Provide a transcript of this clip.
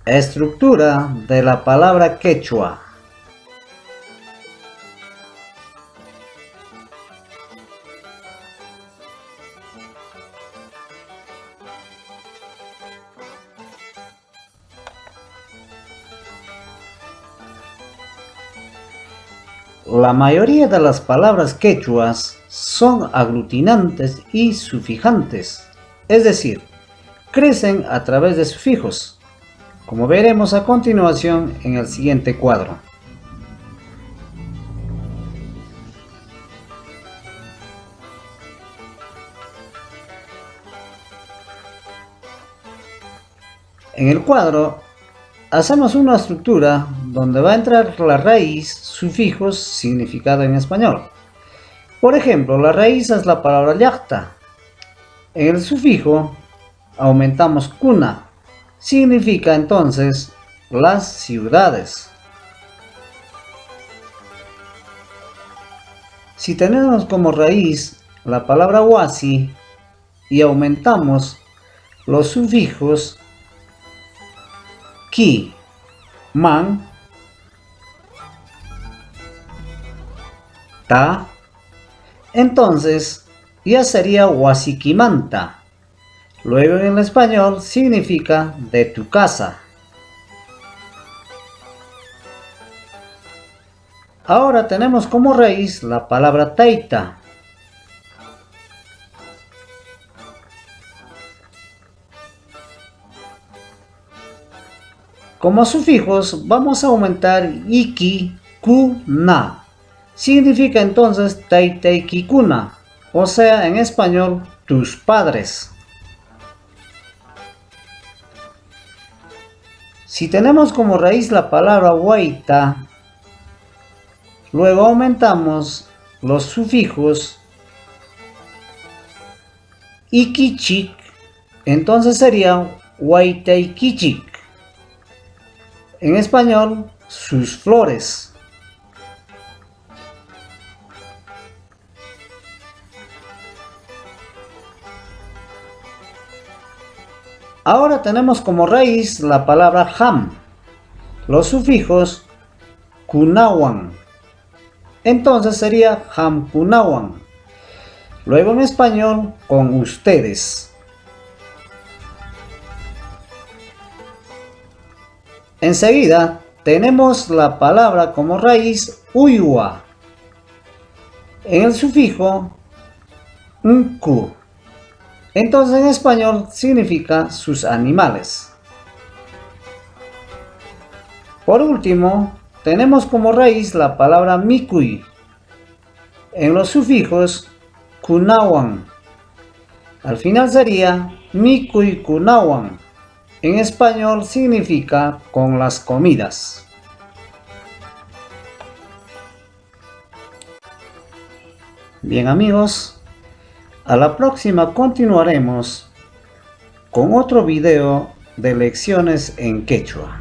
Estructura de la palabra quechua. La mayoría de las palabras quechuas son aglutinantes y sufijantes, es decir, crecen a través de sufijos, como veremos a continuación en el siguiente cuadro. En el cuadro hacemos una estructura donde va a entrar la raíz, sufijos, significado en español. Por ejemplo, la raíz es la palabra llacta. En el sufijo aumentamos cuna, significa entonces las ciudades. Si tenemos como raíz la palabra huasi y aumentamos los sufijos ki, man, ta, entonces ya sería huasiquimanta. Luego en el español significa de tu casa. Ahora tenemos como raíz la palabra taita. Como sufijos vamos a aumentar iki, ku, na. Significa entonces taitaikikuna, o sea en español tus padres. Si tenemos como raíz la palabra huaita, luego aumentamos los sufijos ikichik, entonces sería huaitaikichik. En español, sus flores. Ahora tenemos como raíz la palabra ham, los sufijos kunawan. Entonces sería hamkunawan. Luego en español, con ustedes. Enseguida tenemos la palabra como raíz uyua. En el sufijo nku. Entonces en español significa sus animales. Por último, tenemos como raíz la palabra mikui. En los sufijos kunawan. Al final sería mikui kunawan. En español significa con las comidas. Bien amigos, a la próxima continuaremos con otro video de lecciones en quechua.